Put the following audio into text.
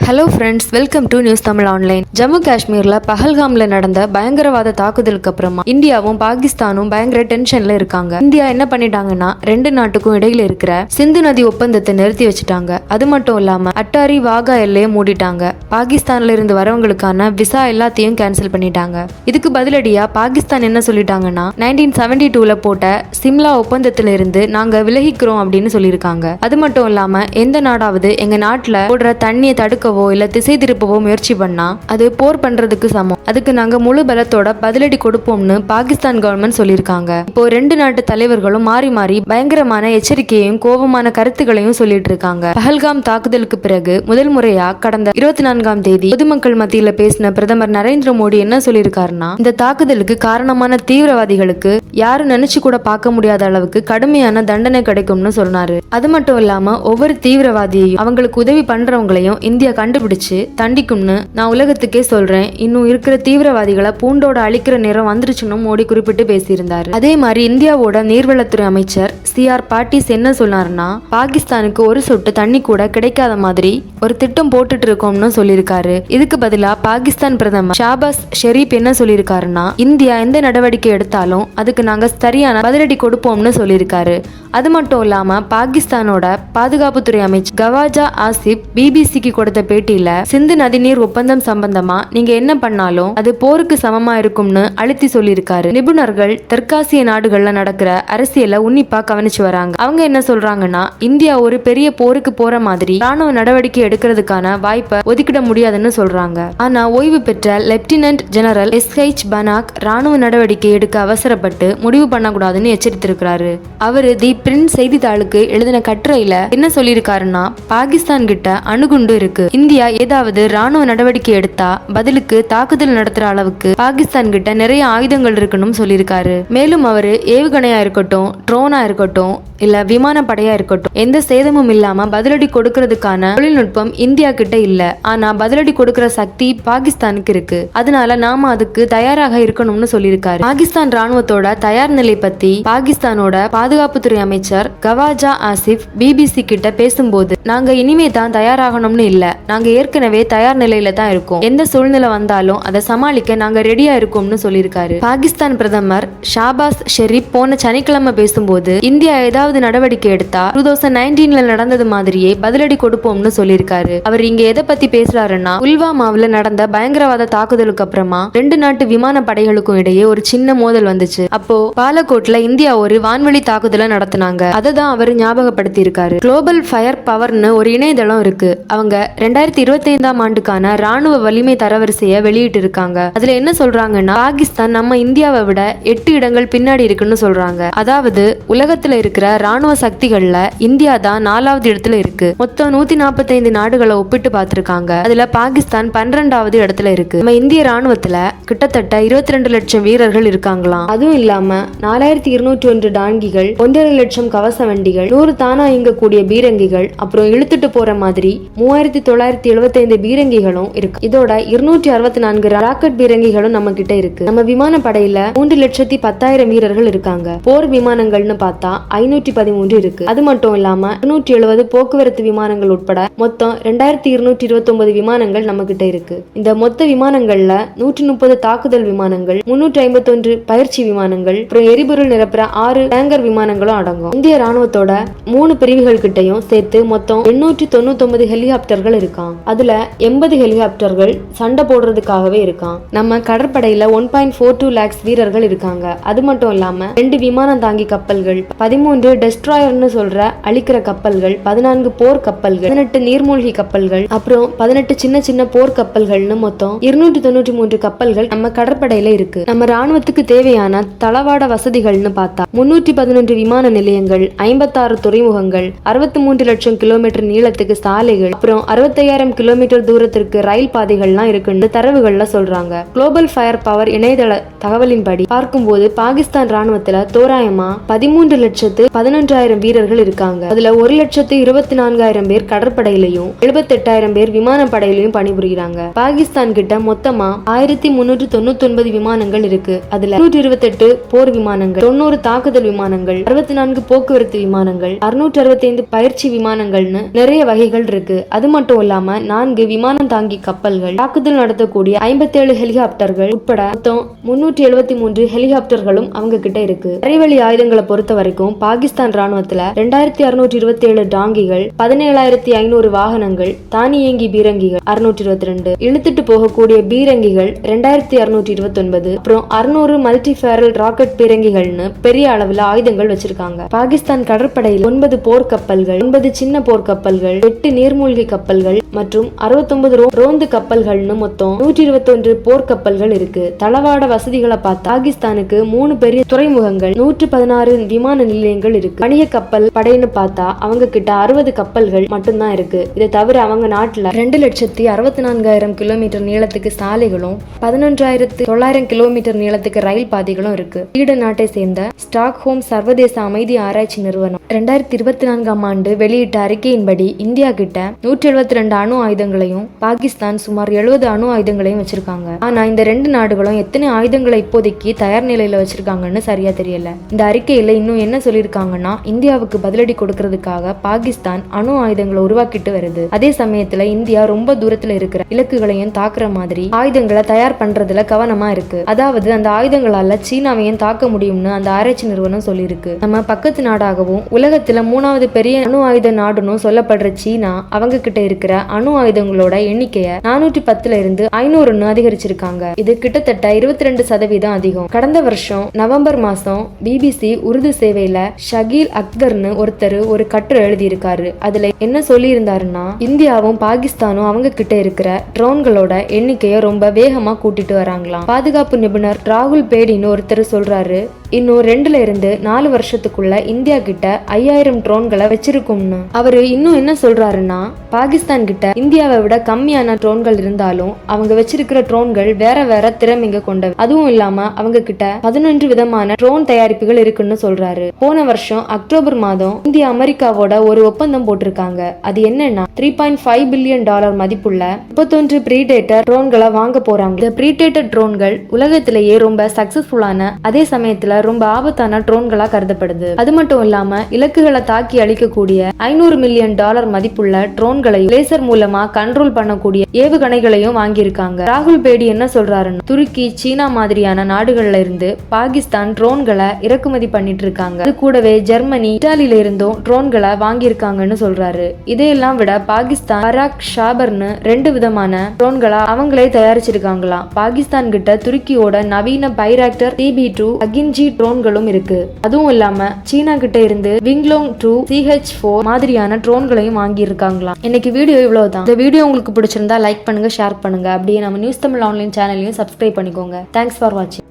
Hello friends, welcome to news Tamil online. Jammu காஷ்மீர்ல பஹல்காம்ல நடந்த பயங்கரவாத தாக்குதலுக்கு அப்புறமா இந்தியாவும் பாகிஸ்தானும் பயங்கர டென்ஷன்ல இருக்காங்க. இந்தியா என்ன பண்ணிட்டாங்கன்னா, ரெண்டு நாட்டுக்கும் இடையில இருக்கிற சிந்து நதி ஒப்பந்தத்தை நிறுத்தி வச்சுட்டாங்க. அது மட்டும் இல்லாம அட்டாரி வாகா எல்லையை மூடிட்டாங்க. பாகிஸ்தான்ல இருந்து வரவங்களுக்கான விசா எல்லாத்தையும் கேன்சல் பண்ணிட்டாங்க. இதுக்கு பதிலடியா பாகிஸ்தான் என்ன சொல்லிட்டாங்கன்னா, 1972ல போட்ட சிம்லா ஒப்பந்தத்தில இருந்து நாங்க விலகிக்கிறோம் அப்படின்னு சொல்லியிருக்காங்க. அது மட்டும் இல்லாம எந்த நாடாவது எங்க நாட்டுல போடுற தண்ணியை தடுக்க இல்ல திசை திருப்பவோ முயற்சி பண்ணா அது போர் பண்றதுக்கு சமம். அதுக்கு நாங்க முழு பலத்தோட பதிலடி கொடுப்போம்னு பாகிஸ்தான் கவர்மெண்ட் சொல்லியிருக்காங்க. இப்போ ரெண்டு நாட்டு தலைவர்களும் மாறி மாறி பயங்கரமான எச்சரிக்கையையும் கோபமான கருத்துக்களையும் சொல்லிட்டு இருக்காங்க. பஹல்காம் தாக்குதலுக்கு பிறகு முதல் முறையா கடந்த 24ஆம் தேதி பொதுமக்கள் மத்தியில பேசின பிரதமர் நரேந்திர மோடி என்ன சொல்லியிருக்காருன்னா, இந்த தாக்குதலுக்கு காரணமான தீவிரவாதிகளுக்கு யாரும் நினைச்சு கூட பார்க்க முடியாத அளவுக்கு கடுமையான தண்டனை கிடைக்கும்னு சொன்னாரு. அது மட்டும் இல்லாம ஒவ்வொரு தீவிரவாதியையும் அவங்களுக்கு உதவி பண்றவங்களையும் இந்தியா கண்டுபிடிச்சு தண்டிக்கும்னு நான் உலகத்துக்கே சொல்றேன். இன்னும் இருக்கிற தீவிரவாதிகளை பூண்டோட அழிக்கிற நேரம் வந்துருச்சுன்னு மோடி குறிப்பிட்டு பேசியிருந்தாரு. அதே மாதிரி இந்தியாவோட நீர்வளத்துறை அமைச்சர் CR பாட்டீஸ் என்ன சொன்னாருன்னா, பாகிஸ்தானுக்கு ஒரு சொட்டு தண்ணி கூட கிடைக்காத மாதிரி ஒரு திட்டம் போட்டுட்டு இருக்கோம்னு சொல்லியிருக்காரு. இதுக்கு பதிலா பாகிஸ்தான் பிரதமர் ஷாபாஸ் ஷெரீப் என்ன சொல்லியிருக்காருன்னா, இந்தியா எந்த நடவடிக்கை எடுத்தாலும் அதுக்கு நாங்க சரியான பதிலடி கொடுப்போம்னு சொல்லியிருக்காரு. அது மட்டும் இல்லாம பாகிஸ்தானோட பாதுகாப்புத்துறை அமைச்சர் கவாஜா ஆசிப் BBC கொடுத்த பேட்டியில, சிந்து நதிநீர் ஒப்பந்தம் சம்பந்தமா நீங்க என்ன பண்ணாலும் அது போருக்கு சமமா இருக்கும்னு அழுத்தி சொல்லியிருக்காரு. நிபுணர்கள் தெற்காசிய நாடுகள்ல நடக்கிற அரசியலை உன்னிப்பா கவனிச்சு வராங்க. அவங்க என்ன சொல்றாங்கன்னா, இந்தியா ஒரு பெரிய போருக்கு போற மாதிரி ராணுவ நடவடிக்கை எடுக்கிறதுக்கான வாய்ப்பை ஒதுக்கிட முடியாதுன்னு சொல்றாங்க. ஆனா ஓய்வு பெற்ற லெப்டினன்ட் ஜெனரல் SH பனாக் ராணுவ நடவடிக்கை எடுக்க அவசரப்பட்டு முடிவு பண்ணக்கூடாதுன்னு எச்சரித்திருக்கிறாரு. அவரு தி பிரிண்ட் செய்தித்தாளுக்கு எழுதின கட்டுரையில என்ன சொல்லியிருக்காருன்னா, பாகிஸ்தான் கிட்ட அணுகுண்டு இருக்கு. இந்தியா ஏதாவது ராணுவ நடவடிக்கை எடுத்தா பதிலுக்கு தாக்குதல் நடத்துற அளவுக்கு பாகிஸ்தான் கிட்ட நிறைய ஆயுதங்கள் இருக்குன்னு சொல்லியிருக்காரு. மேலும் அவரு ஏவுகணையா இருக்கட்டும், ட்ரோனா இருக்கட்டும், இல்ல விமானப்படையா இருக்கட்டும், எந்த சேதமும் இல்லாம பதிலடி கொடுக்கறதுக்கான தொழில்நுட்பம் இந்தியா கிட்ட இல்ல. ஆனா பதிலடி கொடுக்கற சக்தி பாகிஸ்தானுக்கு இருக்கு. அதனால நாம அதுக்கு தயாராக இருக்கணும்னு சொல்லியிருக்காரு. பாகிஸ்தான் ராணுவத்தோட தயார் நிலை பத்தி பாகிஸ்தானோட பாதுகாப்புத்துறை அமைச்சர் கவாஜா ஆசிப் BBC கிட்ட பேசும்போது, நாங்க இனிமே தான் தயாராகணும்னு இல்ல, நாங்க ஏற்கனவே தயார் நிலையில தான் இருக்கோம். எந்த சூழ்நிலை வந்தாலும் அதை சமாளிக்க நாங்க ரெடியா இருக்கோம்னு சொல்லியிருக்காரு. பாகிஸ்தான் பிரதமர் ஷாபாஸ் ஷெரீப் போன சனிக்கிழமை பேசும்போது, இந்தியா ஏதாவது நடவடிக்கை எடுத்தா 2019ல நடந்தது மாதிரியே பதிலடி கொடுப்போம்னு சொல்லியிருக்காரு. அவர் இங்க எதை பத்தி பேசுறாருன்னா, புல்வாமாவுல நடந்த பயங்கரவாத தாக்குதலுக்கு அப்புறமா ரெண்டு நாட்டு விமான படைகளுக்கும் இடையே ஒரு சின்ன மோதல் வந்துச்சு. அப்போ பாலக்கோட்ல இந்தியா ஒரு வான்வெளி தாக்குதலை நடத்தினாங்க. அதை தான் அவர் ஞாபகப்படுத்தி இருக்காரு. குளோபல் ஃபயர் பவர்னு ஒரு இணையதளம் இருக்கு. அவங்க 2025ஆம் ஆண்டுக்கான ராணுவ வலிமை தரவரிசையை வெளியிட்டு இருக்காங்க. அதுல என்ன சொல்றாங்கன்னா, பாகிஸ்தான் நம்ம இந்தியாவை விட 8 இடங்கள் பின்னாடி இருக்குன்னு சொல்றாங்க. அதாவது உலகத்துல இருக்கிற ராணுவ சக்திகள்ல இந்தியா தான் 4வது இடத்துல இருக்கு. மொத்தம் 145 நாடுகளை ஒப்பிட்டு பார்த்திருக்காங்க. அதுல பாகிஸ்தான் 12வது இடத்துல இருக்கு. நம்ம இந்திய ராணுவத்துல கிட்டத்தட்ட 22 லட்சம் வீரர்கள் இருக்காங்களாம். அதுவும் இல்லாம 4201 டாங்கிகள், 1.5 லட்சம் கவச வண்டிகள், 100 தானா இயங்கக்கூடிய பீரங்கிகள், அப்புறம் இழுத்துட்டு போற மாதிரி 3975 பீரங்கிகளும் இருக்கு. இதோட 264 ராக்கெட் பீரங்கிகளும் நம்ம கிட்ட இருக்கு. நம்ம விமான படையில 3,10,000 வீரர்கள் இருக்காங்க. போர் விமானங்கள்னு பார்த்தா 513 இருக்கு. அது மட்டும் இல்லாம 270 போக்குவரத்து விமானங்கள் உட்பட மொத்தம் 2229 விமானங்கள் நம்ம கிட்ட இருக்கு. இந்த மொத்த விமானங்கள்ல 130 தாக்குதல் விமானங்கள், 351 பயிற்சி விமானங்கள், அப்புறம் எரிபொருள் நிரப்புற 6 டேங்கர் விமானங்களும் அடங்கும். இந்திய ராணுவத்தோட 3 பிரிவுகள் கிட்டையும் சேர்த்து மொத்தம் 899 ஹெலிகாப்டர்கள் இருக்கான். அதுல 80 ஹெலிகாப்டர்கள் சண்டை போடுறதுக்காகவே இருக்கான். நம்ம கடற்படையில 1.42 lakhs வீரர்கள் இருக்காங்க. அது மட்டும் இல்லாம 2 விமானம் தாங்கி கப்பல்கள், 13 டெஸ்ட்ராயர்னு சொல்ற அழிக்கிற கப்பல்கள், 14 போர் கப்பல்கள், 18 நீர்மூழ்கி கப்பல்கள், அப்புறம் 18 சின்ன சின்ன போர் கப்பல்கள்னு மொத்தம் 293 கப்பல்கள் நம்ம கடற்படையில இருக்கு. நம்ம ராணுவத்துக்கு தேவையான தளவாட வசதிகள்னு பார்த்தா 311 விமான நிலையங்கள், 56 துறைமுகங்கள், 63 லட்சம் கிலோமீட்டர் நீளத்துக்கு சாலைகள், அப்புறம் 65,000 கிலோமீட்டர் தூரத்திற்கு ரயில் பாதைகள்லாம் இருக்குன்னு தரவுகள்ல சொல்றாங்க. குளோபல் ஃபயர் பவர் இணையதள தகவலின்படி பார்க்கும்போது பாகிஸ்தான் ராணுவத்துல தோராயமா 13,16,000 11,000 வீரர்கள் இருக்காங்க. அதுல 1,24,000 பேர் கடற்படையிலையும் 78,000 பேர் விமானப்படையிலையும் பணிபுரிகிறாங்க. பாகிஸ்தான் கிட்ட மொத்தமா 1,399 விமானங்கள் இருக்கு. அதுல 128 போர் விமானங்கள், 90 தாக்குதல் விமானங்கள், 64 போக்குவரத்து விமானங்கள், 665 பயிற்சி விமானங்கள்னு நிறைய வகைகள் இருக்கு. அது மட்டும் இல்லாம 4 விமானம் தாங்கி கப்பல்கள், தாக்குதல் நடத்தக்கூடிய 57 ஹெலிகாப்டர்கள் உட்பட மொத்தம் 373 ஹெலிகாப்டர்களும் அவங்க கிட்ட இருக்கு. தரைவழி ஆயுதங்களை பொறுத்த வரைக்கும் பாகிஸ்தான் ராணுவத்துல 2,627 டாங்கிகள், 17,500 வாகனங்கள், தானியங்கி பீரங்கிகள் 622, இழுத்துட்டு போகக்கூடிய பீரங்கிகள் 2,629, அப்புறம் 600 மல்டி பேரல் ராக்கெட் பீரங்கிகள்னு பெரிய அளவுல ஆயுதங்கள் வச்சிருக்காங்க. பாகிஸ்தான் கடற்படையில் 9 போர்க்கப்பல்கள், 9 சின்ன போர்க்கப்பல்கள், 8 நீர்மூழ்கி கப்பல்கள் மற்றும் 69 ரோந்து கப்பல்கள்னு மொத்தம் 121 போர்க்கப்பல்கள் இருக்கு. தளவாட வசதிகளை பார்த்தா பாகிஸ்தானுக்கு 3 பெரிய துறைமுகங்கள், 116 விமான நிலையங்கள் இருக்கு. வணிக கப்பல் படைன்னு பார்த்தா அவங்க கிட்ட 60 கப்பல்கள் மட்டும்தான் இருக்கு. இதை தவிர அவங்க நாட்டுல 2,64,000 கிலோமீட்டர் நீளத்துக்கு சாலைகளும் 11,900 கிலோமீட்டர் நீளத்துக்கு ரயில் பாதைகளும் இருக்கு. ஸ்வீடன் நாட்டை சேர்ந்த ஸ்டாக்ஹோம் சர்வதேச அமைதி ஆராய்ச்சி நிறுவனம் 2024 ஆண்டு வெளியிட்ட அறிக்கையின்படி இந்தியா கிட்ட 172 அணு ஆயுதங்களையும் பாகிஸ்தான் சுமார் 70 அணு ஆயுதங்களையும் வச்சிருக்காங்க. ஆனா இந்த 2 நாடுகளும் எத்தனை ஆயுதங்களை இப்போதைக்கு தயார் நிலையில வச்சிருக்காங்கன்னு சரியா தெரியல. இந்த அறிக்கையில இன்னும் என்ன சொல்லியிருக்காங்கன்னா, இந்தியாவுக்கு பதிலடி கொடுக்கறதுக்காக பாகிஸ்தான் அணு ஆயுதங்களை உருவாக்கிட்டு வருது. அதே சமயத்துல இந்தியா ரொம்ப தூரத்துல இருக்கிற இலக்குகளையும் தாக்குற மாதிரி ஆயுதங்களை தயார் பண்றதுல கவனமா இருக்கு. அதாவது அந்த ஆயுதங்களால சீனாவையும் தாக்க முடியும்னு அந்த ஆராய்ச்சி நிறுவனம் சொல்லியிருக்கு. நம்ம பக்கத்து நாடாகவும் உலகத்துல 3வது பெரிய அணு ஆயுத நாடுன்னு சொல்லப்படுற சீனா அவங்க கிட்ட இருக்கிற அணு ஆயுதங்களோட எண்ணிக்கையை 410 இருந்து 500 அதிகரிச்சிருக்காங்க. இது கிட்டத்தட்ட 22% அதிகம். கடந்த வருஷம் நவம்பர் மாசம் பிபிசி உருது சேவையில ஷகீல் அக்தர்னு ஒருத்தர் ஒரு கட்டுரை எழுதியிருக்காரு. அதுல என்ன சொல்லி இருந்தாருன்னா, இந்தியாவும் பாகிஸ்தானும் அவங்க கிட்ட இருக்கிற ட்ரோன்களோட எண்ணிக்கையை ரொம்ப வேகமா கூட்டிட்டு வராங்களாம். பாதுகாப்பு நிபுணர் ராகுல் பேடின்னு ஒருத்தர் சொல்றாரு, இன்னும் 2 இருந்து 4 வருஷத்துக்குள்ள இந்தியா கிட்ட 5,000 ட்ரோன்களை வச்சிருக்கும்னு. அவரு இன்னும் என்ன சொல்றாருன்னா, பாகிஸ்தான் கிட்ட இந்தியாவை விட கம்மியான ட்ரோன்கள் இருந்தாலும் அவங்க வச்சிருக்கிற ட்ரோன்கள் வேற வேற திறமைங்க கொண்டவை. அதுவும் இல்லாம அவங்க கிட்ட 11 விதமான ட்ரோன் தயாரிப்புகள் இருக்குன்னு சொல்றாரு. போன வருஷம் அக்டோபர் மாதம் இந்தியா அமெரிக்காவோட ஒரு ஒப்பந்தம் போட்டிருக்காங்க. அது என்னன்னா, $3.5 பில்லியன் மதிப்புள்ள 31 பிரீடேட்டர் ட்ரோன்களை வாங்க போறாங்க. இந்த பிரீடேட்டர் ட்ரோன்கள் உலகத்திலேயே ரொம்ப சக்சஸ்ஃபுல்லான, அதே சமயத்துல ரொம்ப ஆபத்தான ட்ரோன்களா கருதப்படுது. அது மட்டும் இல்லாம இலக்குகளை தாக்கி அழிக்கக்கூடிய $500 மில்லியன் மதிப்புள்ள ட்ரோன்களையும் லேசர் மூலமா கண்ட்ரோல் பண்ணக்கூடிய ஏவுகணைகளையும் வாங்கியிருக்காங்க. ராகுல் பேடி என்ன சொல்றாருன்னு, துருக்கி, சீனா மாதிரியான நாடுகள்ல இருந்து பாகிஸ்தான் ட்ரோன்களை இறக்குமதி பண்ணிட்டு இருக்காங்க. அது கூடவே ஜெர்மனி, இட்டாலியில இருந்தும் ட்ரோன்களை வாங்கியிருக்காங்கன்னு சொல்றாரு. இதையெல்லாம் விட பாகிஸ்தான் பராக் ஷாபர்னு 2 விதமான ட்ரோன்களா அவங்களே தயாரிச்சிருக்காங்களாம். பாகிஸ்தான் கிட்ட துருக்கியோட நவீன பைராக்டர் TB2 அகின்ஜி ட்ரோன்களும் இருக்கு. அதுவும் இல்லாம சீனா கிட்ட இருந்து விங்லோங் 2 CH4 மாதிரியான ட்ரோன்களையும் வாங்கி இருக்காங்களாம். இன்னைக்கு வீடியோ இவ்வளவுதான். இந்த வீடியோ உங்களுக்கு பிடிச்சிருந்தா லைக் பண்ணுங்க, ஷேர் பண்ணுங்க. அப்படியே நம்ம நியூஸ் தமிழ் ஆன்லைன் சேனலையும் சப்ஸ்கிரைப் பண்ணிக்கோங்க. தேங்க்ஸ் ஃபார் வாட்சிங்.